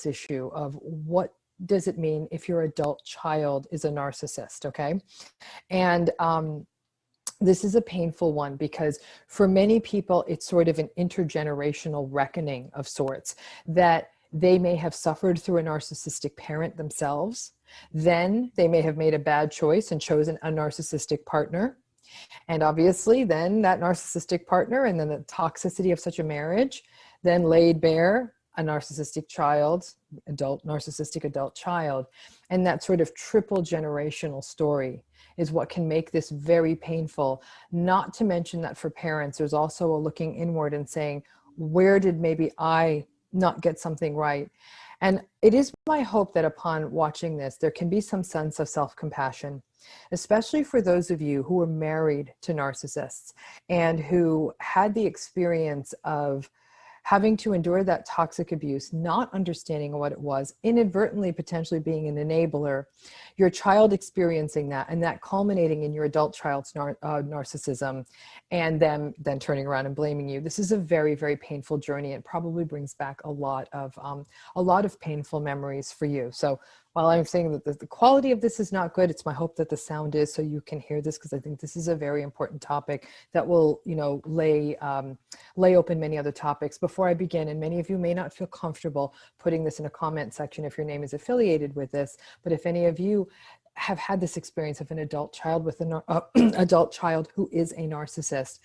issue of what does it mean if your adult child is a narcissist, okay? And this is a painful one because for many people, it's sort of an intergenerational reckoning of sorts, that they may have suffered through a narcissistic parent themselves. Then they may have made a bad choice and chosen a narcissistic partner. And obviously then that narcissistic partner and then the toxicity of such a marriage then laid bare a narcissistic child, narcissistic adult child. And that sort of triple generational story is what can make this very painful. Not to mention that for parents, there's also a looking inward and saying, where did maybe I not get something right? And it is my hope that upon watching this, there can be some sense of self-compassion, especially for those of you who were married to narcissists and who had the experience of having to endure that toxic abuse, not understanding what it was, inadvertently potentially being an enabler, your child experiencing that, and that culminating in your adult child's narcissism, and them then turning around and blaming you. This is a very, very painful journey. It probably brings back a lot of painful memories for you. So while I'm saying that the quality of this is not good, it's my hope that the sound is, so you can hear this, because I think this is a very important topic that will, lay open many other topics. Before I begin, and many of you may not feel comfortable putting this in a comment section if your name is affiliated with this, but if any of you have had this experience of an adult child with an adult child who is a narcissist,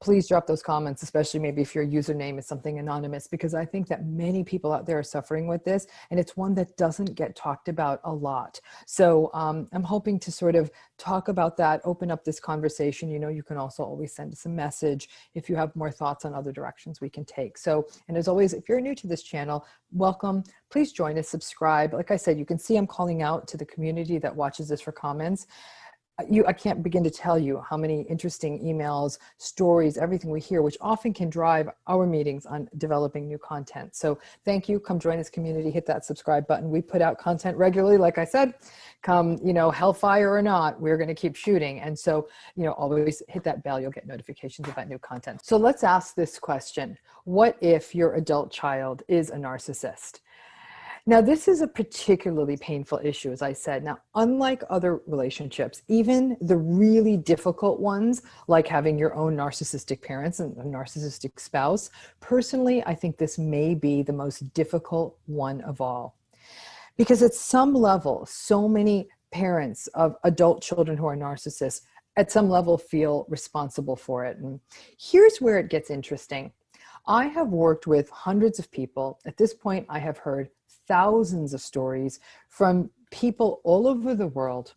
please drop those comments, especially maybe if your username is something anonymous, because I think that many people out there are suffering with this, and it's one that doesn't get talked about a lot. So I'm hoping to sort of talk about that, open up this conversation. You can also always send us a message if you have more thoughts on other directions we can take. So, and as always, if you're new to this channel, welcome. Please join us, subscribe. Like I said, you can see I'm calling out to the community that watches this for comments. I can't begin to tell you how many interesting emails, stories, everything we hear, which often can drive our meetings on developing new content. So thank you. Come join this community, hit that subscribe button. We put out content regularly. Like I said, come, hellfire or not, we're going to keep shooting. And so, always hit that bell. You'll get notifications about new content. So let's ask this question. What if your adult child is a narcissist? Now, this is a particularly painful issue, as I said. Now, unlike other relationships, even the really difficult ones, like having your own narcissistic parents and a narcissistic spouse, personally, I think this may be the most difficult one of all. Because at some level, so many parents of adult children who are narcissists, at some level, feel responsible for it. And here's where it gets interesting. I have worked with hundreds of people. At this point, I have heard thousands of stories from people all over the world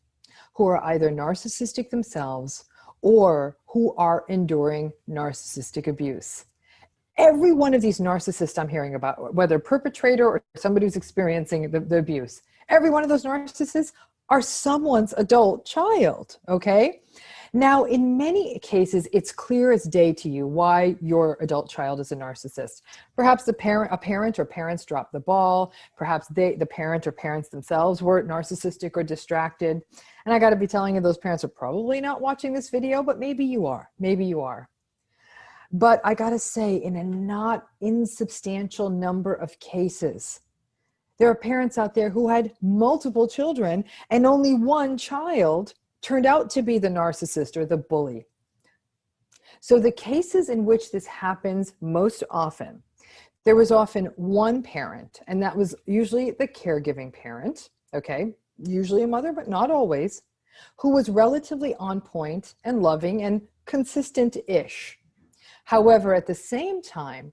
who are either narcissistic themselves or who are enduring narcissistic abuse. Every one of these narcissists I'm hearing about, whether perpetrator or somebody who's experiencing the abuse, every one of those narcissists are someone's adult child, okay? Now, in many cases, it's clear as day to you why your adult child is a narcissist. Perhaps a parent or parents dropped the ball. Perhaps the parent or parents themselves were narcissistic or distracted. And I got to be telling you, those parents are probably not watching this video, but maybe you are. Maybe you are. But I got to say, in a not insubstantial number of cases, there are parents out there who had multiple children and only one child turned out to be the narcissist or the bully. So the cases in which this happens most often, there was often one parent, and that was usually the caregiving parent, okay? Usually a mother, but not always, who was relatively on point and loving and consistent-ish. However, at the same time,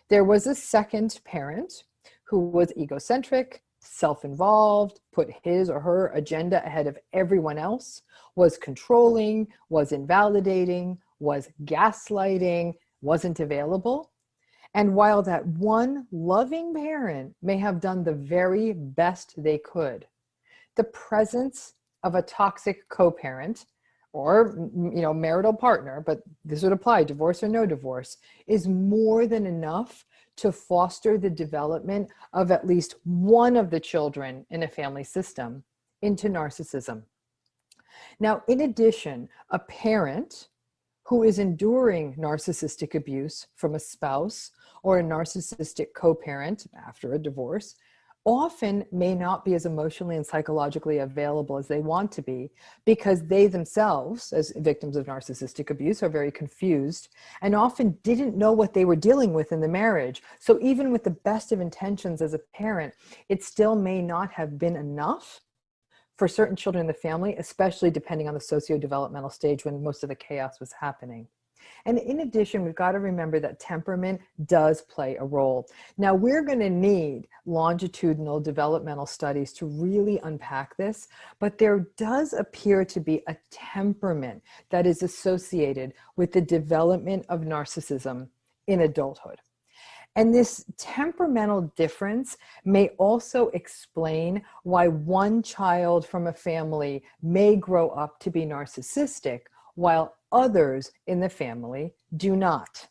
there was a second parent who was egocentric, self-involved, put his or her agenda ahead of everyone else, was controlling, was invalidating, was gaslighting, wasn't available. And while that one loving parent may have done the very best they could, the presence of a toxic co-parent or marital partner, but this would apply divorce or no divorce, is more than enough to foster the development of at least one of the children in a family system into narcissism. Now, in addition, a parent who is enduring narcissistic abuse from a spouse or a narcissistic co-parent after a divorce often may not be as emotionally and psychologically available as they want to be because they themselves, as victims of narcissistic abuse, are very confused and often didn't know what they were dealing with in the marriage. So even with the best of intentions as a parent, it still may not have been enough for certain children in the family, especially depending on the socio-developmental stage when most of the chaos was happening. And in addition, we've got to remember that temperament does play a role. Now, we're going to need longitudinal developmental studies to really unpack this, but there does appear to be a temperament that is associated with the development of narcissism in adulthood. And this temperamental difference may also explain why one child from a family may grow up to be narcissistic while others in the family do not.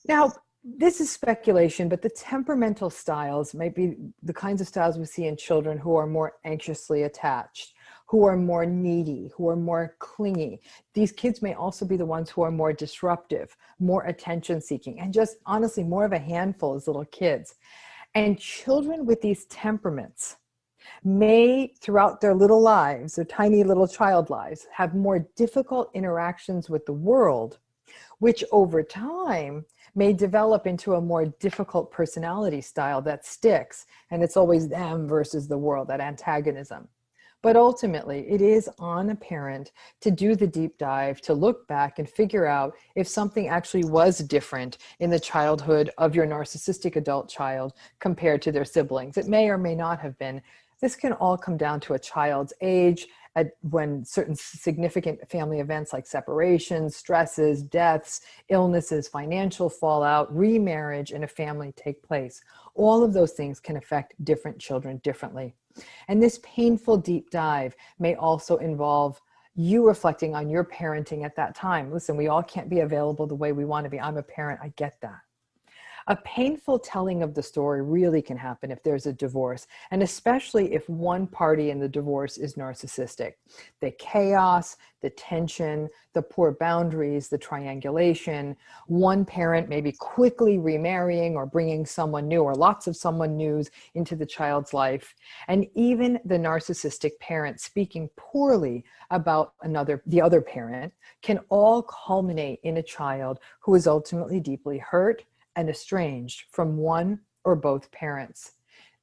Now, this is speculation, but the temperamental styles might be the kinds of styles we see in children who are more anxiously attached, who are more needy, who are more clingy. These kids may also be the ones who are more disruptive, more attention seeking, and just honestly more of a handful as little kids. And children with these temperaments may, throughout their little lives, their tiny little child lives, have more difficult interactions with the world, which over time may develop into a more difficult personality style that sticks. And it's always them versus the world, that antagonism. But ultimately, it is on a parent to do the deep dive, to look back and figure out if something actually was different in the childhood of your narcissistic adult child compared to their siblings. It may or may not have been. This can all come down to a child's age, when certain significant family events like separations, stresses, deaths, illnesses, financial fallout, remarriage in a family take place. All of those things can affect different children differently. And this painful deep dive may also involve you reflecting on your parenting at that time. Listen, we all can't be available the way we want to be. I'm a parent, I get that. A painful telling of the story really can happen if there's a divorce, and especially if one party in the divorce is narcissistic. The chaos, the tension, the poor boundaries, the triangulation, one parent maybe quickly remarrying or bringing someone new or lots of someone news into the child's life, and even the narcissistic parent speaking poorly about the other parent can all culminate in a child who is ultimately deeply hurt and estranged from one or both parents.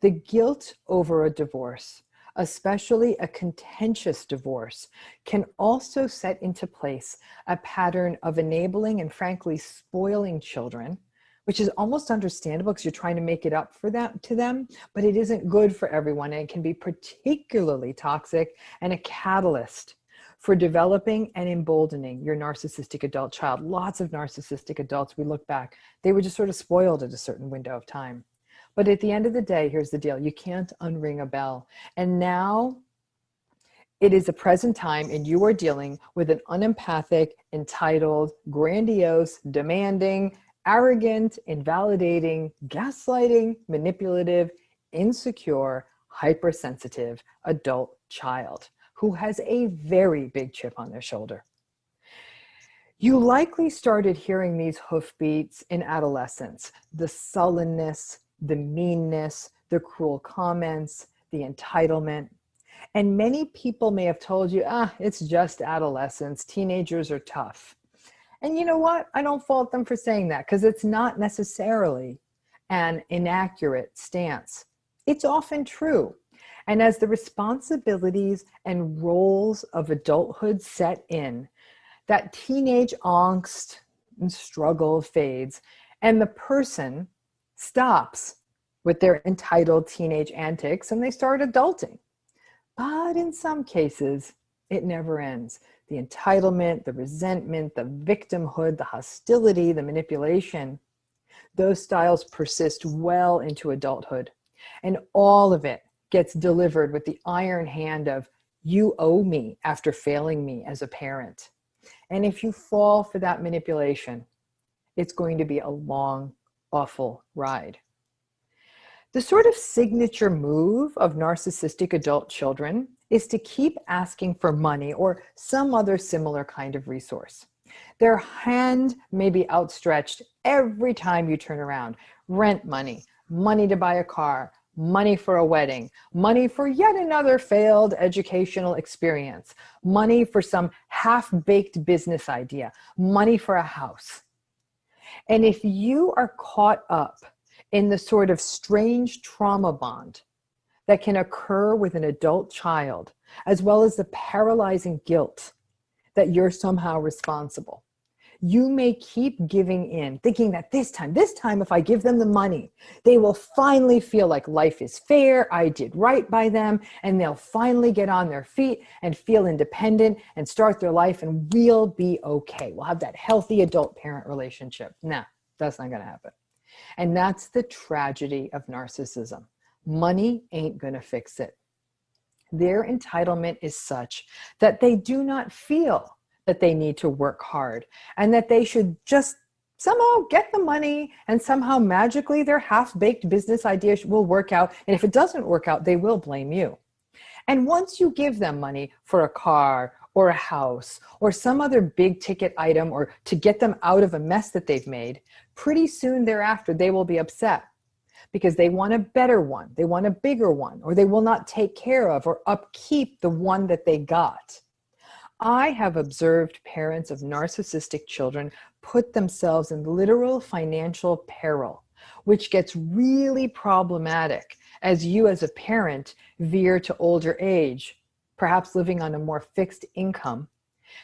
The guilt over a divorce, especially a contentious divorce, can also set into place a pattern of enabling and frankly spoiling children, which is almost understandable because you're trying to make it up for them, but it isn't good for everyone, and it can be particularly toxic and a catalyst for developing and emboldening your narcissistic adult child. Lots of narcissistic adults, we look back, they were just sort of spoiled at a certain window of time. But at the end of the day, here's the deal. You can't unring a bell. And now it is a present time, and you are dealing with an unempathic, entitled, grandiose, demanding, arrogant, invalidating, gaslighting, manipulative, insecure, hypersensitive adult child who has a very big chip on their shoulder. You likely started hearing these hoofbeats in adolescence, the sullenness, the meanness, the cruel comments, the entitlement. And many people may have told you, it's just adolescence, teenagers are tough. And you know what? I don't fault them for saying that, because it's not necessarily an inaccurate stance. It's often true. And as the responsibilities and roles of adulthood set in, that teenage angst and struggle fades, and the person stops with their entitled teenage antics and they start adulting. But in some cases, it never ends. The entitlement, the resentment, the victimhood, the hostility, the manipulation, those styles persist well into adulthood. And all of it gets delivered with the iron hand of, you owe me after failing me as a parent. And if you fall for that manipulation, it's going to be a long, awful ride. The sort of signature move of narcissistic adult children is to keep asking for money or some other similar kind of resource. Their hand may be outstretched every time you turn around. Rent money, money to buy a car, money for a wedding, money for yet another failed educational experience, money for some half-baked business idea, money for a house. And if you are caught up in the sort of strange trauma bond that can occur with an adult child, as well as the paralyzing guilt that you're somehow responsible, you may keep giving in, thinking that this time, if I give them the money, they will finally feel like life is fair, I did right by them, and they'll finally get on their feet and feel independent and start their life, and we'll be okay. We'll have that healthy adult-parent relationship. No, that's not gonna happen. And that's the tragedy of narcissism. Money ain't gonna fix it. Their entitlement is such that they do not feel that they need to work hard and that they should just somehow get the money and somehow magically their half-baked business idea will work out. And if it doesn't work out, they will blame you. And once you give them money for a car or a house or some other big ticket item, or to get them out of a mess that they've made, pretty soon thereafter, they will be upset because they want a better one, they want a bigger one, or they will not take care of or upkeep the one that they got. I have observed parents of narcissistic children put themselves in literal financial peril, which gets really problematic as you as a parent veer to older age, perhaps living on a more fixed income,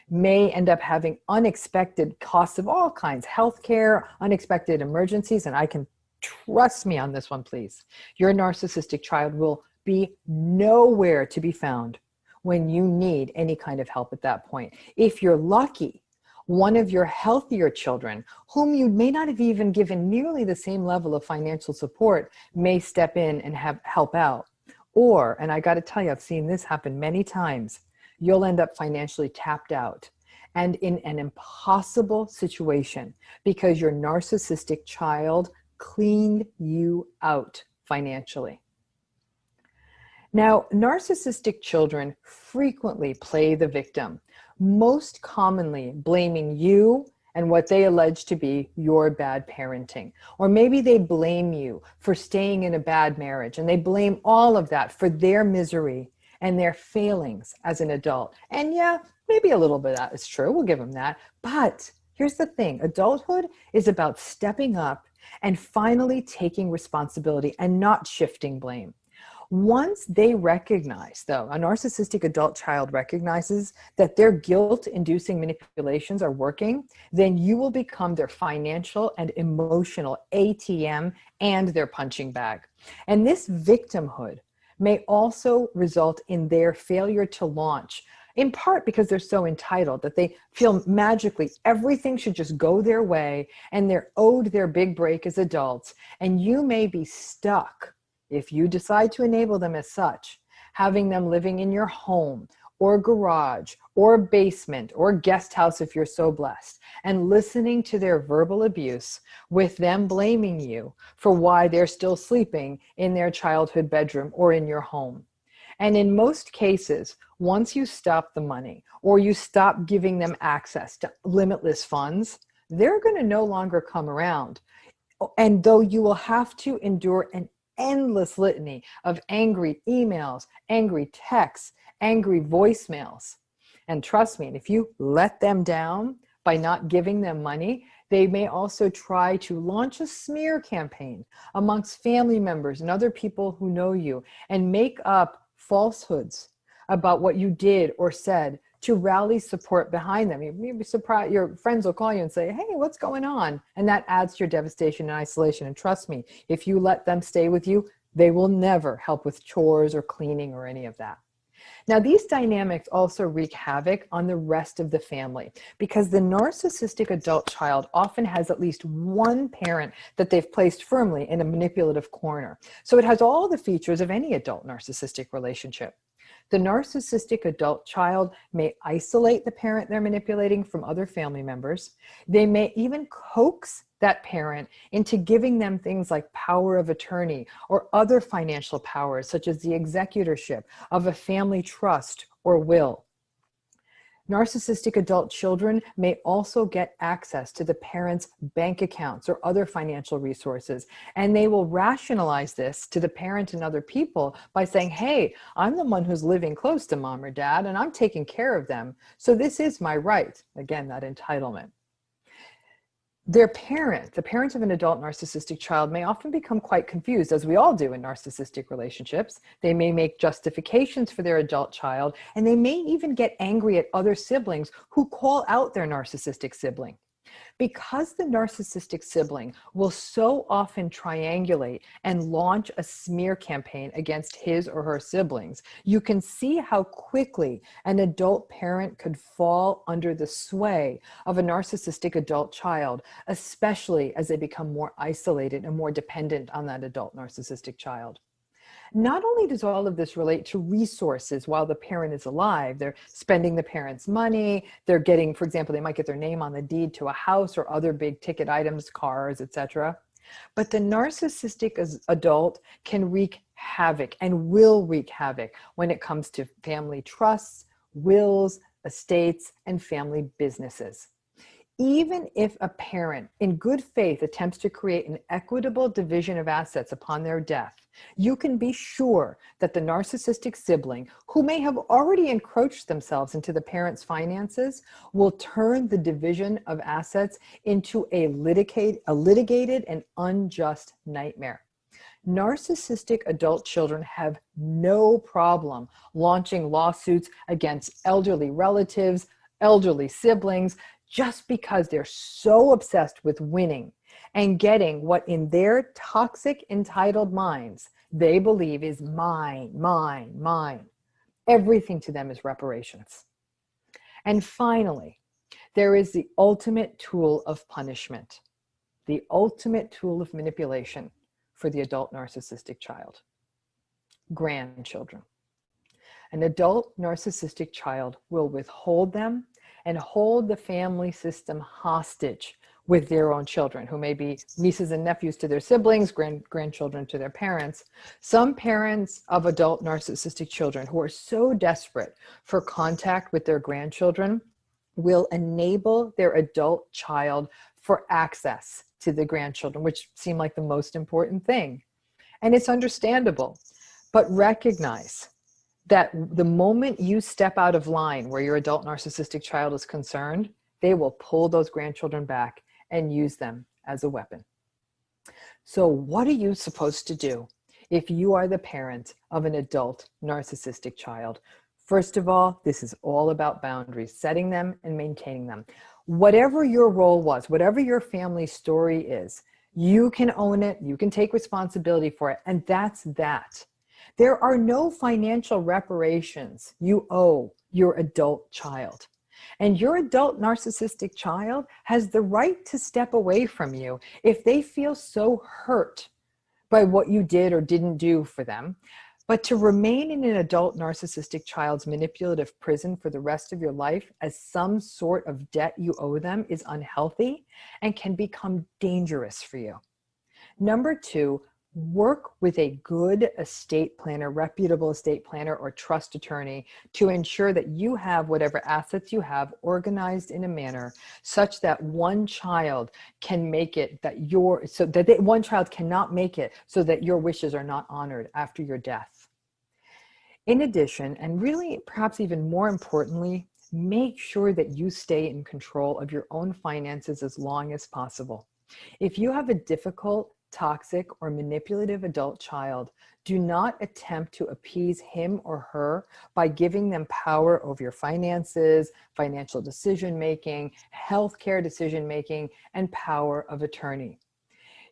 may end up having unexpected costs of all kinds, healthcare, unexpected emergencies, and I can trust me on this one, please. Your narcissistic child will be nowhere to be found when you need any kind of help at that point. If you're lucky, one of your healthier children, whom you may not have even given nearly the same level of financial support, may step in and help out. Or, and I got to tell you, I've seen this happen many times, you'll end up financially tapped out and in an impossible situation because your narcissistic child cleaned you out financially. Now, narcissistic children frequently play the victim, most commonly blaming you and what they allege to be your bad parenting. Or maybe they blame you for staying in a bad marriage, and they blame all of that for their misery and their failings as an adult. And yeah, maybe a little bit of that is true, we'll give them that. But here's the thing, adulthood is about stepping up and finally taking responsibility and not shifting blame. Once they recognize, though, a narcissistic adult child recognizes that their guilt-inducing manipulations are working, then you will become their financial and emotional ATM and their punching bag. And this victimhood may also result in their failure to launch, in part because they're so entitled that they feel magically everything should just go their way and they're owed their big break as adults, and you may be stuck, if you decide to enable them as such, having them living in your home or garage or basement or guest house if you're so blessed, and listening to their verbal abuse with them blaming you for why they're still sleeping in their childhood bedroom or in your home. And in most cases, once you stop the money or you stop giving them access to limitless funds, they're going to no longer come around. And though you will have to endure an endless litany of angry emails, angry texts, angry voicemails. And trust me, if you let them down by not giving them money, they may also try to launch a smear campaign amongst family members and other people who know you and make up falsehoods about what you did or said to rally support behind them. You'd be surprised, your friends will call you and say, hey, what's going on? And that adds to your devastation and isolation. And trust me, if you let them stay with you, they will never help with chores or cleaning or any of that. Now, these dynamics also wreak havoc on the rest of the family because the narcissistic adult child often has at least one parent that they've placed firmly in a manipulative corner. So it has all the features of any adult narcissistic relationship. The narcissistic adult child may isolate the parent they're manipulating from other family members. They may even coax that parent into giving them things like power of attorney or other financial powers, such as the executorship of a family trust or will. Narcissistic adult children may also get access to the parents' bank accounts or other financial resources, and they will rationalize this to the parent and other people by saying, hey, I'm the one who's living close to mom or dad, and I'm taking care of them, so this is my right. Again, that entitlement. Their parent, the parent of an adult narcissistic child, may often become quite confused, as we all do in narcissistic relationships. They may make justifications for their adult child, and they may even get angry at other siblings who call out their narcissistic sibling. Because the narcissistic sibling will so often triangulate and launch a smear campaign against his or her siblings, you can see how quickly an adult parent could fall under the sway of a narcissistic adult child, especially as they become more isolated and more dependent on that adult narcissistic child. Not only does all of this relate to resources while the parent is alive, they're spending the parent's money, they're getting, for example, they might get their name on the deed to a house or other big ticket items, cars, etc. But the narcissistic adult can wreak havoc and will wreak havoc when it comes to family trusts, wills, estates, and family businesses. Even if a parent in good faith attempts to create an equitable division of assets upon their death, you can be sure that the narcissistic sibling, who may have already encroached themselves into the parent's finances, will turn the division of assets into a litigated and unjust nightmare. Narcissistic adult children have no problem launching lawsuits against elderly relatives, elderly siblings, just because they're so obsessed with winning and getting what in their toxic, entitled minds they believe is mine, mine, mine. Everything to them is reparations. And finally, there is the ultimate tool of punishment, the ultimate tool of manipulation for the adult narcissistic child: grandchildren. An adult narcissistic child will withhold them and hold the family system hostage with their own children, who may be nieces and nephews to their siblings, grandchildren to their parents. Some parents of adult narcissistic children who are so desperate for contact with their grandchildren will enable their adult child for access to the grandchildren, which seem like the most important thing. And it's understandable, but recognize that the moment you step out of line where your adult narcissistic child is concerned, they will pull those grandchildren back and use them as a weapon. So what are you supposed to do if you are the parent of an adult narcissistic child? First of all, this is all about boundaries, setting them and maintaining them. Whatever your role was, whatever your family story is, you can own it, you can take responsibility for it, and that's that. There are no financial reparations you owe your adult child. And your adult narcissistic child has the right to step away from you if they feel so hurt by what you did or didn't do for them. But to remain in an adult narcissistic child's manipulative prison for the rest of your life as some sort of debt you owe them is unhealthy and can become dangerous for you. Number two, work with a good estate planner, reputable estate planner or trust attorney to ensure that you have whatever assets you have organized in a manner such that one child can make it one child cannot make it so that your wishes are not honored after your death. In addition, and really perhaps even more importantly, make sure that you stay in control of your own finances as long as possible. If you have a difficult, toxic, or manipulative adult child, do not attempt to appease him or her by giving them power over your finances, financial decision-making, healthcare decision-making, and power of attorney.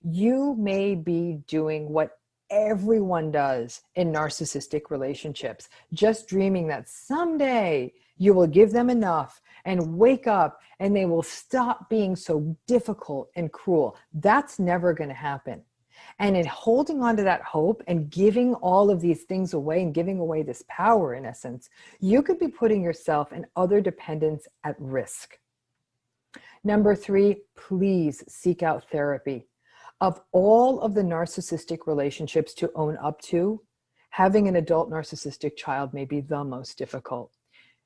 You may be doing what everyone does in narcissistic relationships, just dreaming that someday you will give them enough and wake up and they will stop being so difficult and cruel. That's never going to happen. And in holding on to that hope and giving all of these things away and giving away this power, in essence, you could be putting yourself and other dependents at risk. Number three, please seek out therapy. Of all of the narcissistic relationships to own up to, having an adult narcissistic child may be the most difficult.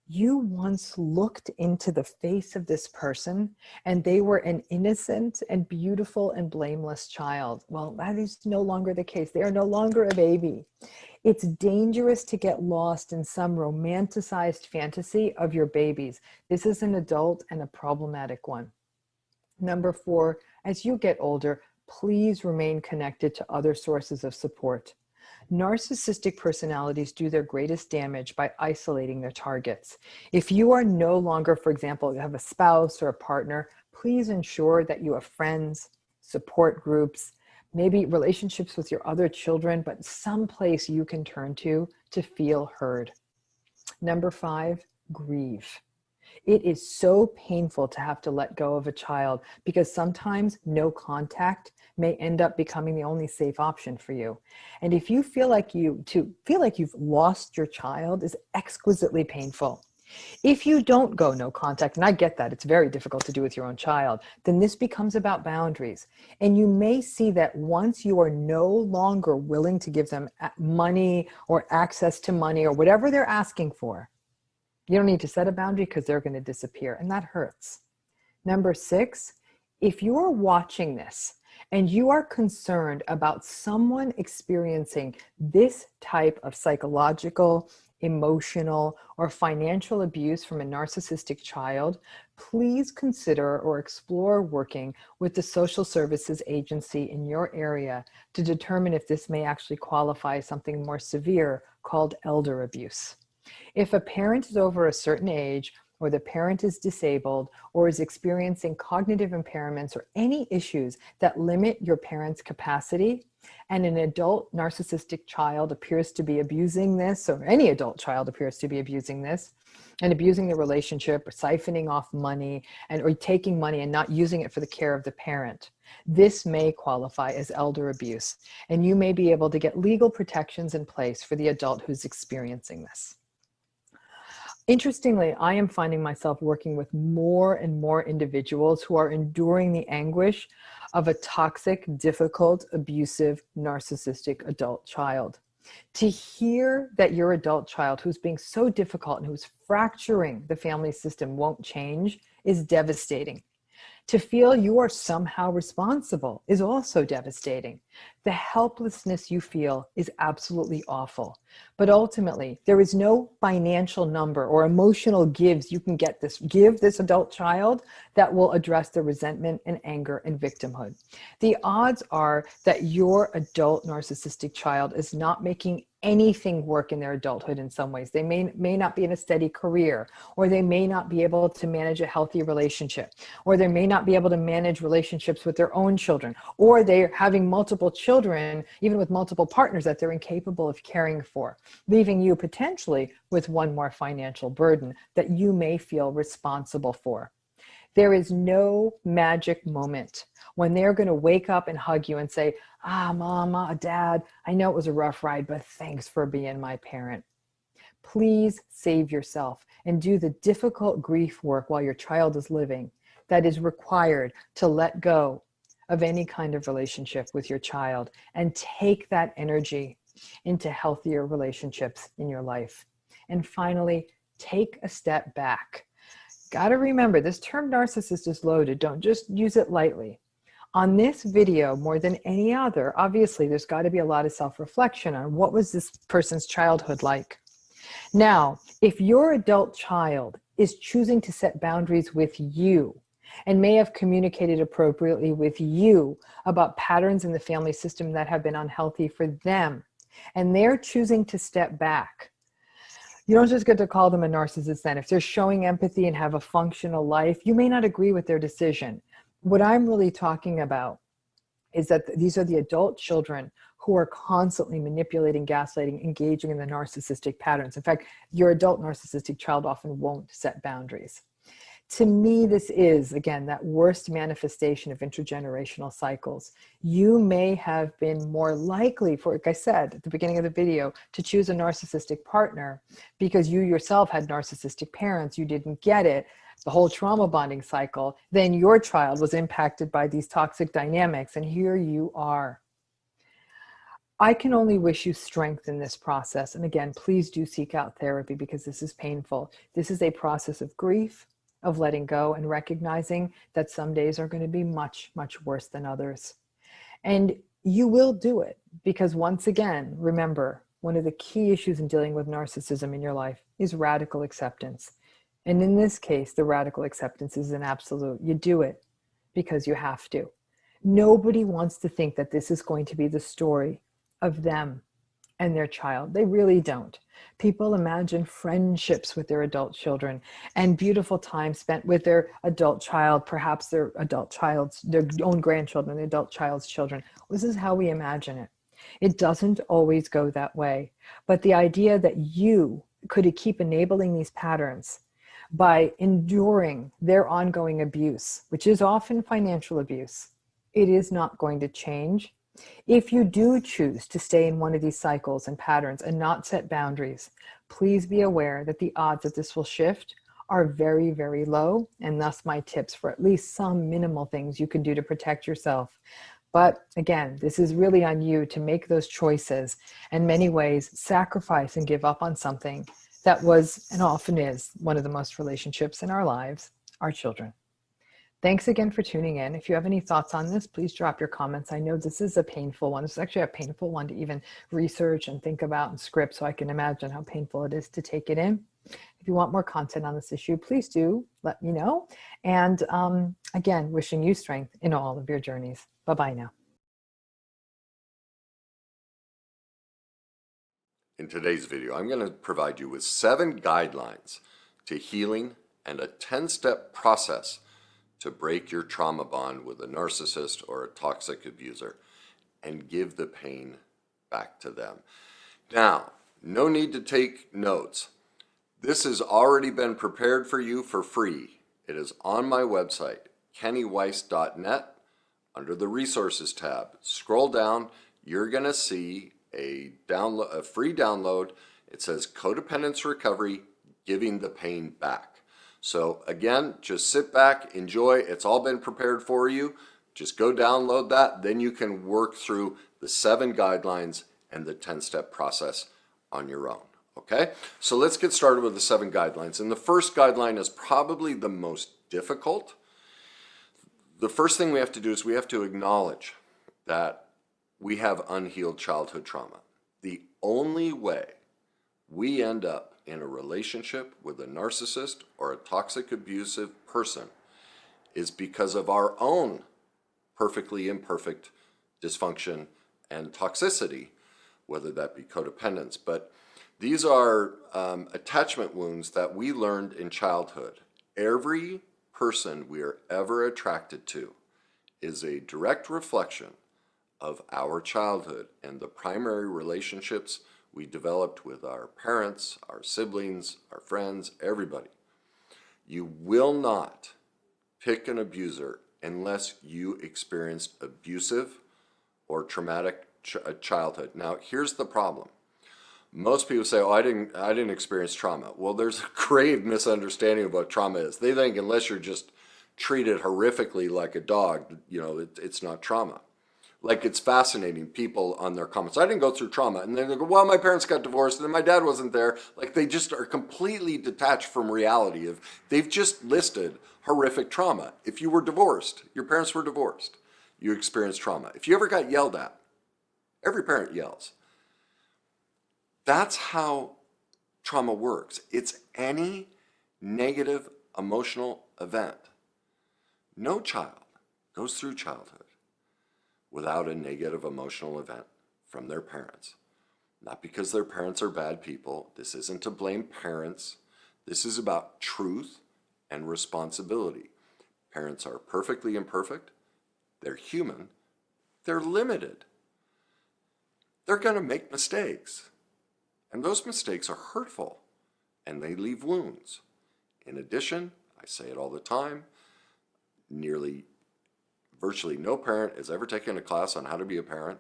You once looked into the face of this person and they were an innocent and beautiful and blameless child. Well, that is no longer the case. They are no longer a baby. It's dangerous to get lost in some romanticized fantasy of your babies. This is an adult and a problematic one. Number 4, as you get older, please remain connected to other sources of support. Narcissistic personalities do their greatest damage by isolating their targets. If you are no longer, for example, you have a spouse or a partner, please ensure that you have friends, support groups, maybe relationships with your other children, but some place you can turn to feel heard. Number 5, grieve. It is so painful to have to let go of a child because sometimes no contact may end up becoming the only safe option for you. And if you feel like you've lost your child is exquisitely painful. If you don't go no contact, and I get that, it's very difficult to do with your own child, then this becomes about boundaries. And you may see that once you are no longer willing to give them money or access to money or whatever they're asking for, you don't need to set a boundary because they're going to disappear, and that hurts. Number 6, if you're watching this and you are concerned about someone experiencing this type of psychological, emotional, or financial abuse from a narcissistic child, please consider or explore working with the social services agency in your area to determine if this may actually qualify as something more severe called elder abuse. If a parent is over a certain age, or the parent is disabled, or is experiencing cognitive impairments or any issues that limit your parent's capacity, and an adult narcissistic child appears to be abusing this, or any adult child appears to be abusing this, and abusing the relationship, or siphoning off money, or taking money and not using it for the care of the parent, this may qualify as elder abuse, and you may be able to get legal protections in place for the adult who's experiencing this. Interestingly, I am finding myself working with more and more individuals who are enduring the anguish of a toxic, difficult, abusive, narcissistic adult child. To hear that your adult child who's being so difficult and who's fracturing the family system won't change is devastating. To feel you are somehow responsible is also devastating. The helplessness you feel is absolutely awful. But ultimately, there is no financial number or emotional give this adult child that will address the resentment and anger and victimhood. The odds are that your adult narcissistic child is not making anything work in their adulthood in some ways. They may not be in a steady career, or they may not be able to manage a healthy relationship, or they may not be able to manage relationships with their own children, or they're having multiple children, even with multiple partners that they're incapable of caring for, leaving you potentially with one more financial burden that you may feel responsible for. There is no magic moment when they're going to wake up and hug you and say, Mama, Dad, I know it was a rough ride, but thanks for being my parent. Please save yourself and do the difficult grief work while your child is living that is required to let go of any kind of relationship with your child and take that energy into healthier relationships in your life. And finally, take a step back. Got to remember, this term narcissist is loaded. Don't just use it lightly. On this video, more than any other, obviously, there's got to be a lot of self-reflection on what was this person's childhood like. Now, if your adult child is choosing to set boundaries with you and may have communicated appropriately with you about patterns in the family system that have been unhealthy for them, and they're choosing to step back, you don't just get to call them a narcissist then. If they're showing empathy and have a functional life, you may not agree with their decision. What I'm really talking about is that these are the adult children who are constantly manipulating, gaslighting, engaging in the narcissistic patterns. In fact, your adult narcissistic child often won't set boundaries. To me, this is, again, that worst manifestation of intergenerational cycles. You may have been more likely, for, like I said at the beginning of the video, to choose a narcissistic partner because you yourself had narcissistic parents, you didn't get it, the whole trauma bonding cycle, then your child was impacted by these toxic dynamics, and here you are. I can only wish you strength in this process. And again, please do seek out therapy because this is painful. This is a process of grief, of letting go, and recognizing that some days are going to be much, much worse than others. And you will do it because, once again, remember, one of the key issues in dealing with narcissism in your life is radical acceptance. And in this case, the radical acceptance is an absolute. You do it because you have to. Nobody wants to think that this is going to be the story of them and their child. They really don't. People imagine friendships with their adult children and beautiful time spent with their adult child, perhaps their adult child's, their own grandchildren, the adult child's children. This is how we imagine it. It doesn't always go that way. But the idea that you could keep enabling these patterns by enduring their ongoing abuse, which is often financial abuse, it is not going to change. If you do choose to stay in one of these cycles and patterns and not set boundaries, please be aware that the odds that this will shift are very, very low, and thus my tips for at least some minimal things you can do to protect yourself. But again, this is really on you to make those choices, in many ways sacrifice and give up on something that was and often is one of the most relationships in our lives, our children. Thanks again for tuning in. If you have any thoughts on this, please drop your comments. I know this is a painful one. It's actually a painful one to even research and think about and script, so I can imagine how painful it is to take it in. If you want more content on this issue, please do let me know. And again, wishing you strength in all of your journeys. Bye-bye now. In today's video, I'm going to provide you with 7 guidelines to healing and a 10-step process to break your trauma bond with a narcissist or a toxic abuser and give the pain back to them. Now, no need to take notes. This has already been prepared for you for free. It is on my website, kennyweiss.net, under the Resources tab. Scroll down, you're going to see a free download. It says Codependence Recovery, Giving the Pain Back. So again, just sit back, enjoy. It's all been prepared for you. Just go download that. Then you can work through the 7 guidelines and the 10-step process on your own. Okay? So let's get started with the 7 guidelines. And the first guideline is probably the most difficult. The first thing we have to do is we have to acknowledge that we have unhealed childhood trauma. The only way we end up in a relationship with a narcissist or a toxic abusive person is because of our own perfectly imperfect dysfunction and toxicity, whether that be codependence. But these are attachment wounds that we learned in childhood. Every person we are ever attracted to is a direct reflection of our childhood and the primary relationships we developed with our parents, our siblings, our friends, everybody. You will not pick an abuser unless you experienced abusive or traumatic childhood. Now, here's the problem. Most people say, oh, I didn't experience trauma. Well, there's a grave misunderstanding of what trauma is. They think unless you're just treated horrifically like a dog, it's not trauma. Like, it's fascinating, people on their comments, I didn't go through trauma. And then they go, well, my parents got divorced and then my dad wasn't there. Like, they just are completely detached from reality. They've just listed horrific trauma. If you were divorced, your parents were divorced, you experienced trauma. If you ever got yelled at, every parent yells. That's how trauma works. It's any negative emotional event. No child goes through childhood without a negative emotional event from their parents. Not because their parents are bad people. This isn't to blame parents. This is about truth and responsibility. Parents are perfectly imperfect. They're human. They're limited. They're going to make mistakes. And those mistakes are hurtful, and they leave wounds. In addition, I say it all the time, virtually no parent has ever taken a class on how to be a parent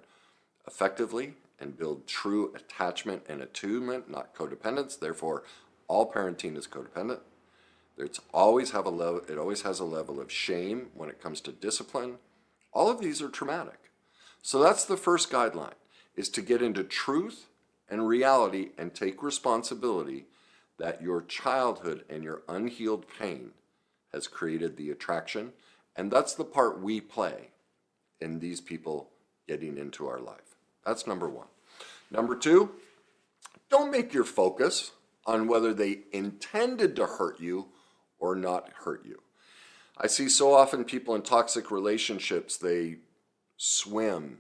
effectively and build true attachment and attunement, not codependence. Therefore, all parenting is codependent. It always has a level of shame when it comes to discipline. All of these are traumatic. So that's the first guideline. is to get into truth and reality and take responsibility that your childhood and your unhealed pain has created the attraction. And that's the part we play in these people getting into our life. That's number one. Number two, don't make your focus on whether they intended to hurt you or not hurt you. I see so often people in toxic relationships, they swim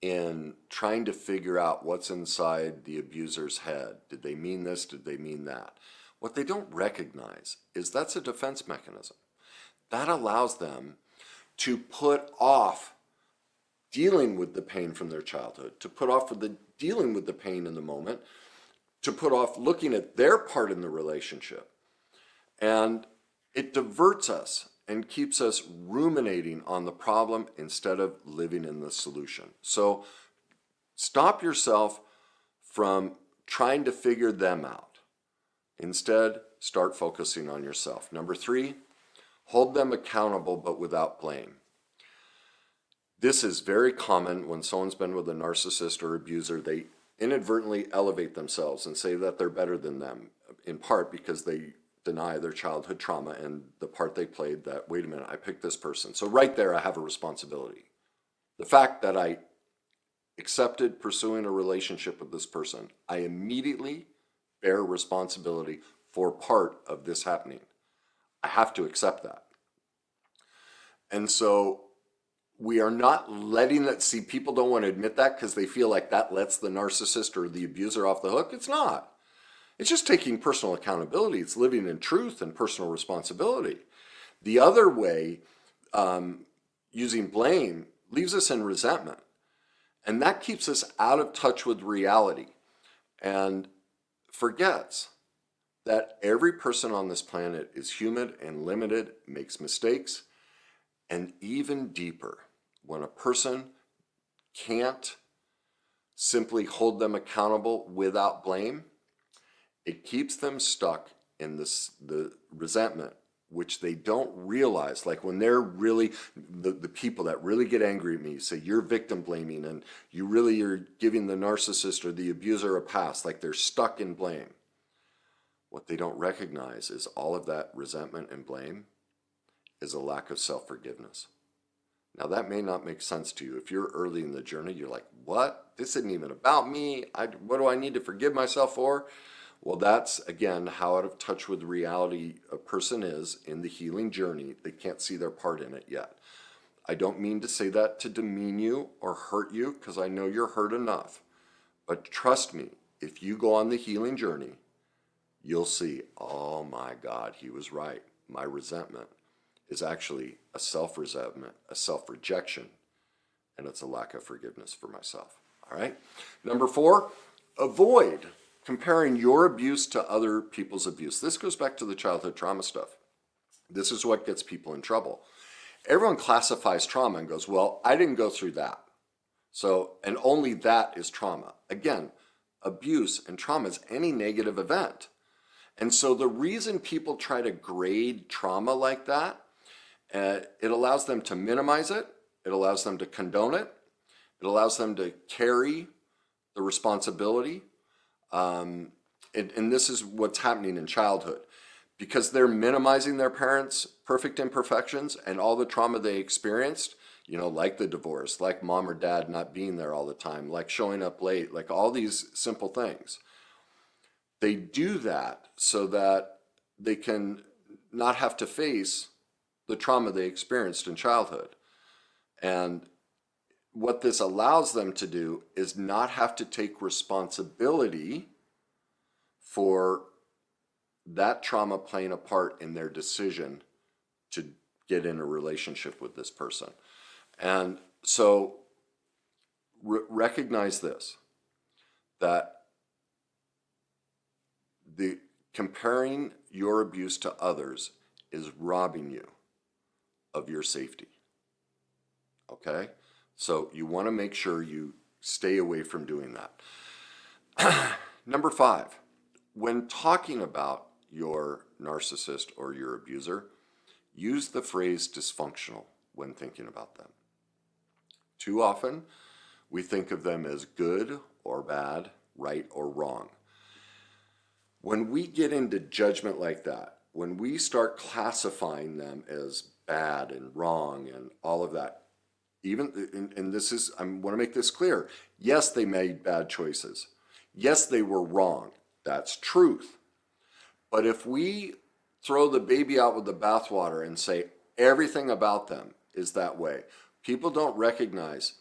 in trying to figure out what's inside the abuser's head. Did they mean this? Did they mean that? What they don't recognize is that's a defense mechanism. That allows them to put off dealing with the pain from their childhood, to put off dealing with the pain in the moment, to put off looking at their part in the relationship. And it diverts us and keeps us ruminating on the problem instead of living in the solution. So stop yourself from trying to figure them out. Instead, start focusing on yourself. Number three, hold them accountable but without blame. This is very common when someone's been with a narcissist or abuser. They inadvertently elevate themselves and say that they're better than them, in part because they deny their childhood trauma and the part they played that, wait a minute, I picked this person. So right there, I have a responsibility. The fact that I accepted pursuing a relationship with this person, I immediately bear responsibility for part of this happening. I have to accept that. And so we are not letting that, see, people don't want to admit that because they feel like that lets the narcissist or the abuser off the hook. It's not. It's just taking personal accountability. It's living in truth and personal responsibility. The other way, using blame, leaves us in resentment. And that keeps us out of touch with reality and forgets that every person on this planet is human and limited, makes mistakes, and even deeper, when a person can't simply hold them accountable without blame, it keeps them stuck in the resentment, which they don't realize. Like when they're really, the people that really get angry at me say, you're victim blaming and you really are giving the narcissist or the abuser a pass, like they're stuck in blame. What they don't recognize is all of that resentment and blame is a lack of self-forgiveness. Now that may not make sense to you. If you're early in the journey, you're like, what? This isn't even about me. What do I need to forgive myself for? Well, that's, again, how out of touch with reality a person is in the healing journey. They can't see their part in it yet. I don't mean to say that to demean you or hurt you, because I know you're hurt enough. But trust me, if you go on the healing journey, you'll see, oh my God, he was right. My resentment is actually a self-resentment, a self-rejection, and it's a lack of forgiveness for myself. All right? Number four, avoid comparing your abuse to other people's abuse. This goes back to the childhood trauma stuff. This is what gets people in trouble. Everyone classifies trauma and goes, well, I didn't go through that. So, and only that is trauma. Again, abuse and trauma is any negative event. And so the reason people try to grade trauma like that, it allows them to minimize it. It allows them to condone it. It allows them to carry the responsibility. And this is what's happening in childhood. Because they're minimizing their parents' perfect imperfections and all the trauma they experienced, you know, like the divorce, like mom or dad not being there all the time, like showing up late, like all these simple things. They do that so that they can not have to face the trauma they experienced in childhood. And what this allows them to do is not have to take responsibility for that trauma playing a part in their decision to get in a relationship with this person. And so recognize this, that the comparing your abuse to others is robbing you of your safety. Okay? So you want to make sure you stay away from doing that. Number five, when talking about your narcissist or your abuser, use the phrase dysfunctional when thinking about them. Too often, We think of them as good or bad, right or wrong. When we get into judgment like that, when we start classifying them as bad and wrong and all of that, even, and this is, I want to make this clear. Yes, they made bad choices. Yes, they were wrong. That's truth. But if we throw the baby out with the bathwater and say everything about them is that way, people don't recognize,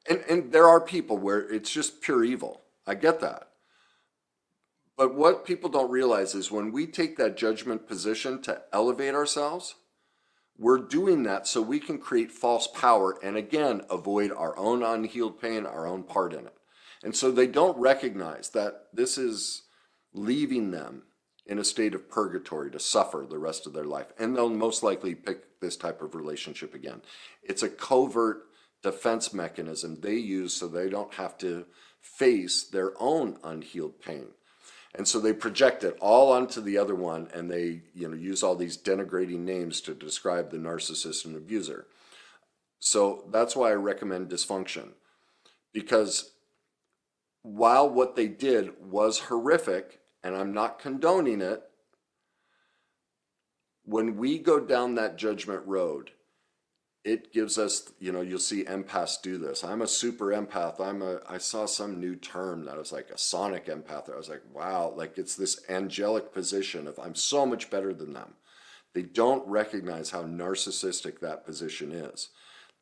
and there are people where it's just pure evil. I get that. But what people don't realize is when we take that judgment position to elevate ourselves, we're doing that so we can create false power and again avoid our own unhealed pain, our own part in it. And so they don't recognize that this is leaving them in a state of purgatory to suffer the rest of their life. And they'll most likely pick this type of relationship again. It's a covert defense mechanism they use so they don't have to face their own unhealed pain. And so they project it all onto the other one, and they, use all these denigrating names to describe the narcissist and abuser. So that's why I recommend dysfunction, because while what they did was horrific, and I'm not condoning it, when we go down that judgment road, it gives us, you'll see empaths do this. I'm a super empath. I saw some new term that was like a sonic empath. I was like, wow, like it's this angelic position of I'm so much better than them. They don't recognize how narcissistic that position is,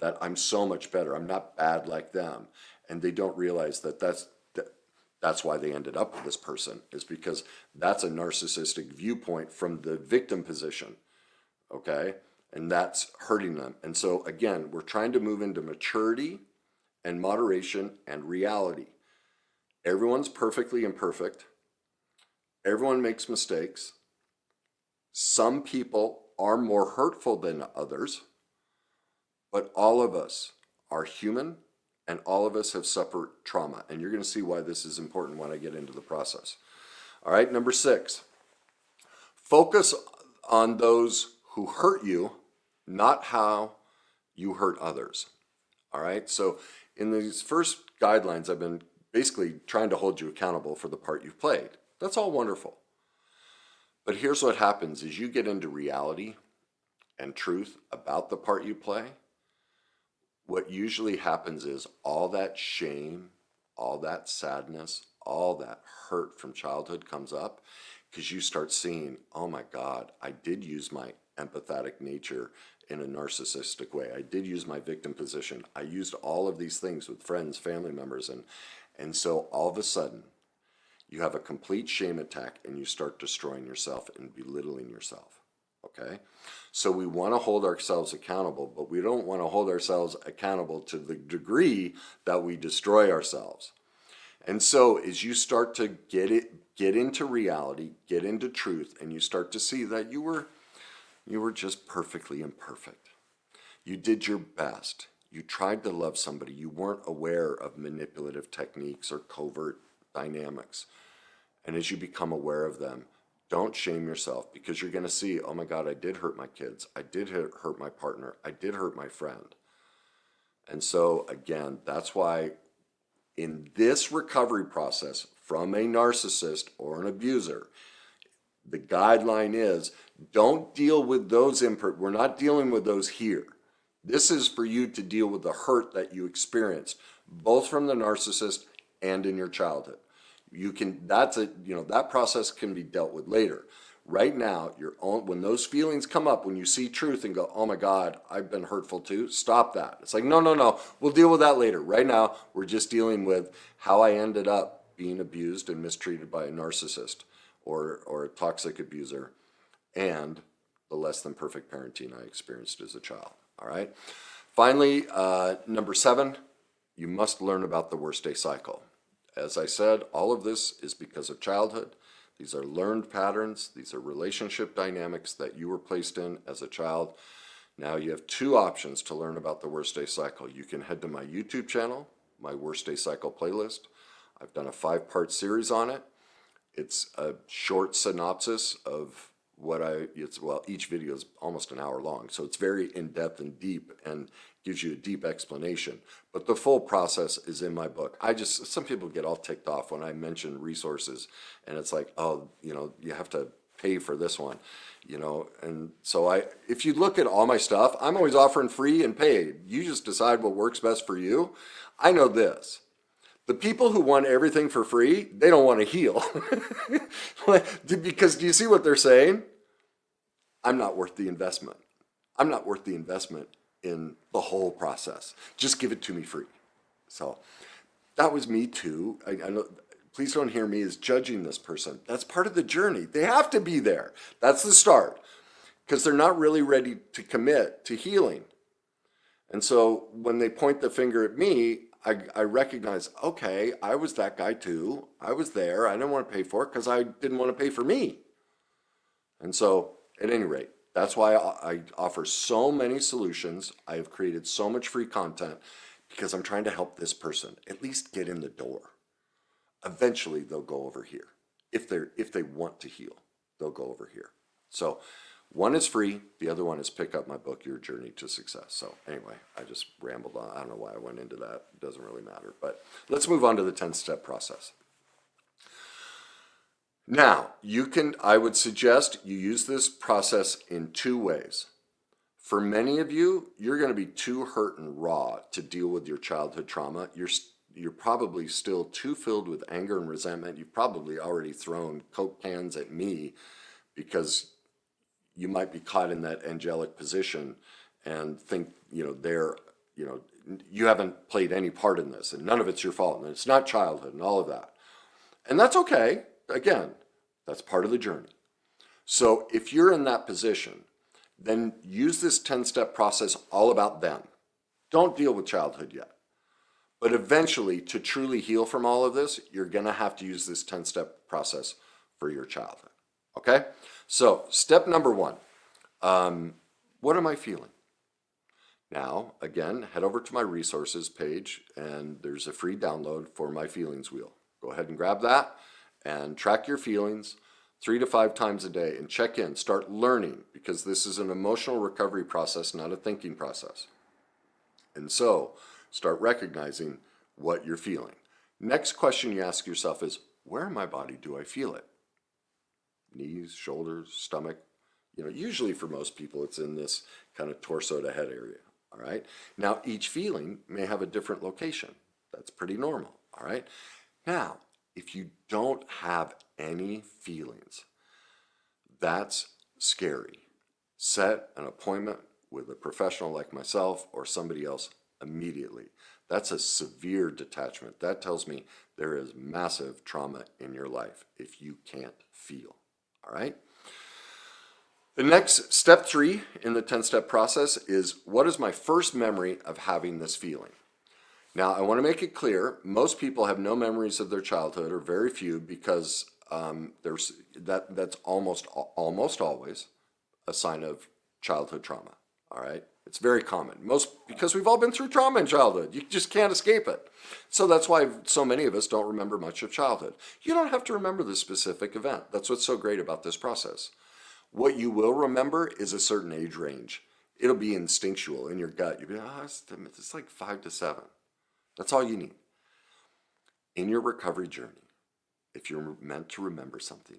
that I'm so much better. I'm not bad like them. And they don't realize that that's why they ended up with this person, is because that's a narcissistic viewpoint from the victim position, okay? And that's hurting them. And so again, we're trying to move into maturity and moderation and reality. Everyone's perfectly imperfect. Everyone makes mistakes. Some people are more hurtful than others, but all of us are human and all of us have suffered trauma. And you're going to see why this is important when I get into the process. All right, number 6, focus on those who hurt you, not how you hurt others. All right, so in these first guidelines, I've been basically trying to hold you accountable for the part you've played. That's all wonderful. But here's what happens is you get into reality and truth about the part you play. What usually happens is all that shame, all that sadness, all that hurt from childhood comes up because you start seeing, oh my God, I did use my empathetic nature in a narcissistic way. I did use my victim position. I used all of these things with friends, family members, and so all of a sudden you have a complete shame attack and you start destroying yourself and belittling yourself. Okay? So we want to hold ourselves accountable, but we don't want to hold ourselves accountable to the degree that we destroy ourselves. And so as you start to get into reality, get into truth, and you start to see that you were just perfectly imperfect. You did your best. You tried to love somebody. You weren't aware of manipulative techniques or covert dynamics. And as you become aware of them, don't shame yourself, because you're going to see, oh my God, I did hurt my kids. I did hurt my partner. I did hurt my friend. And so again, that's why in this recovery process from a narcissist or an abuser, the guideline is don't deal with those we're not dealing with those here. This is for you to deal with the hurt that you experienced, both from the narcissist and in your childhood. That process can be dealt with later. Right now, when those feelings come up, when you see truth and go, oh my God, I've been hurtful too, stop that. It's like, no, we'll deal with that later. Right now, we're just dealing with how I ended up being abused and mistreated by a narcissist or a toxic abuser, and the less than perfect parenting I experienced as a child. All right. Finally, number 7, you must learn about the worst day cycle. As I said, all of this is because of childhood. These are learned patterns. These are relationship dynamics that you were placed in as a child. Now you have 2 options to learn about the worst day cycle. You can head to my YouTube channel, my worst day cycle playlist. I've done a 5-part series on it. It's a short synopsis of each video is almost an hour long. So it's very in-depth and deep, and gives you a deep explanation. But the full process is in my book. Some people get all ticked off when I mention resources, and it's like, oh, you have to pay for this one, and so if you look at all my stuff, I'm always offering free and paid. You just decide what works best for you. I know this. The people who want everything for free, they don't want to heal. Because do you see what they're saying? I'm not worth the investment. I'm not worth the investment in the whole process. Just give it to me free. So that was me too. I know, please don't hear me as judging this person. That's part of the journey. They have to be there. That's the start, because they're not really ready to commit to healing. And so when they point the finger at me, I recognize, okay, I was that guy too. I was there. I didn't want to pay for it because I didn't want to pay for me. And so at any rate, that's why I offer so many solutions. I have created so much free content because I'm trying to help this person at least get in the door. Eventually they'll go over here. If they want to heal, they'll go over here. So one is free. The other one is pick up my book, Your Journey to Success. So anyway, I just rambled on. I don't know why I went into that. It doesn't really matter. But let's move on to the 10-step process. Now, I would suggest you use this process in two ways. For many of you, you're going to be too hurt and raw to deal with your childhood trauma. You're probably still too filled with anger and resentment. You've probably already thrown Coke cans at me because you might be caught in that angelic position and think, you haven't played any part in this and none of it's your fault and it's not childhood and all of that. And that's okay. Again, that's part of the journey. So if you're in that position, then use this 10-step process all about them. Don't deal with childhood yet. But eventually, to truly heal from all of this, you're going to have to use this 10-step process for your childhood. Okay? So step number 1, what am I feeling? Now, again, head over to my resources page and there's a free download for my feelings wheel. Go ahead and grab that and track your feelings 3 to 5 times a day and check in. Start learning, because this is an emotional recovery process, not a thinking process. And so start recognizing what you're feeling. Next question you ask yourself is, where in my body do I feel it? Knees, shoulders, stomach. Usually for most people, it's in this kind of torso to head area. All right. Now, each feeling may have a different location. That's pretty normal. All right. Now, if you don't have any feelings, that's scary. Set an appointment with a professional like myself or somebody else immediately. That's a severe detachment. That tells me there is massive trauma in your life if you can't feel. All right. The next, step 3 in the 10-step process is, what is my first memory of having this feeling? Now, I want to make it clear, most people have no memories of their childhood, or very few, because that's almost always a sign of childhood trauma. All right, it's very common. Because we've all been through trauma in childhood. You just can't escape it. So that's why so many of us don't remember much of childhood. You don't have to remember the specific event. That's what's so great about this process. What you will remember is a certain age range. It'll be instinctual in your gut. You'll be, it's like 5 to 7. That's all you need. In your recovery journey, if you're meant to remember something,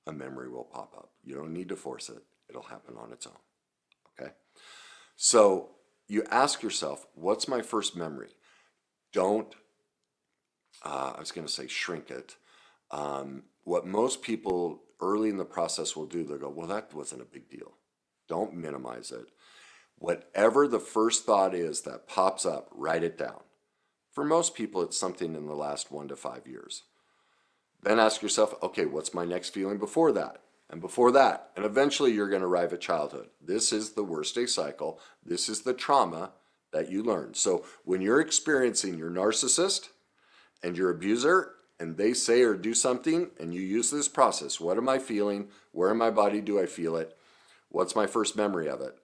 a memory will pop up. You don't need to force it. It'll happen on its own. Okay? So you ask yourself, what's my first memory? Don't, I was going to say shrink it. What most people early in the process will do, they'll go, well, that wasn't a big deal. Don't minimize it. Whatever the first thought is that pops up, write it down. For most people, it's something in the last 1 to 5 years. Then ask yourself, okay, what's my next feeling before that? And before that, and eventually you're going to arrive at childhood. This is the worst day cycle. This is the trauma that you learned. So when you're experiencing your narcissist and your abuser, and they say or do something, and you use this process, what am I feeling? Where in my body do I feel it? What's my first memory of it?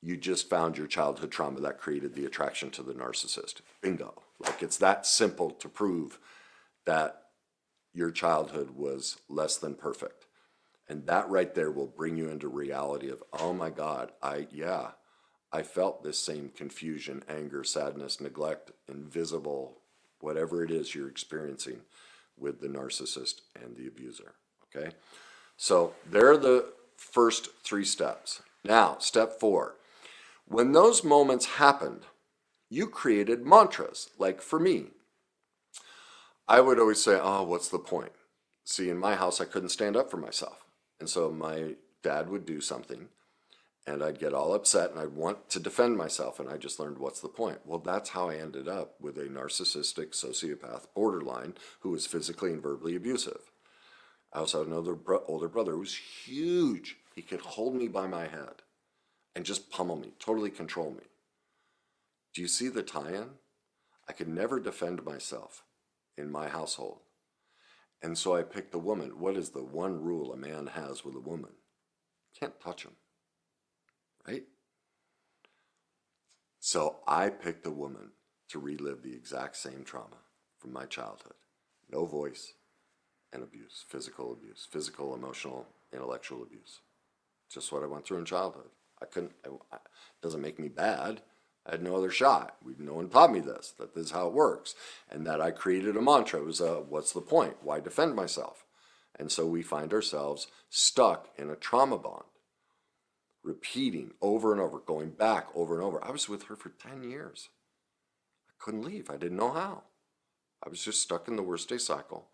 You just found your childhood trauma that created the attraction to the narcissist. Bingo. Like, it's that simple to prove that your childhood was less than perfect. And that right there will bring you into reality of, oh my God, I I felt this same confusion, anger, sadness, neglect, invisible, whatever it is you're experiencing with the narcissist and the abuser. Okay? So there are the first 3 steps. Now, step 4. When those moments happened, you created mantras. Like for me, I would always say, oh, what's the point? See, in my house, I couldn't stand up for myself. And so my dad would do something and I'd get all upset and I'd want to defend myself. And I just learned, what's the point? Well, that's how I ended up with a narcissistic sociopath borderline who was physically and verbally abusive. I also had another older brother who was huge. He could hold me by my head and just pummel me, totally control me. Do you see the tie-in? I could never defend myself in my household. And so I picked a woman. What is the one rule a man has with a woman? Can't touch him, right? So I picked a woman to relive the exact same trauma from my childhood. No voice and abuse, physical, emotional, intellectual abuse. Just what I went through in childhood. It doesn't make me bad. I had no other shot. No one taught me this, that this is how it works. And that I created a mantra. It was, what's the point? Why defend myself? And so we find ourselves stuck in a trauma bond, repeating over and over, going back over and over. I was with her for 10 years. I couldn't leave. I didn't know how. I was just stuck in the worst day cycle.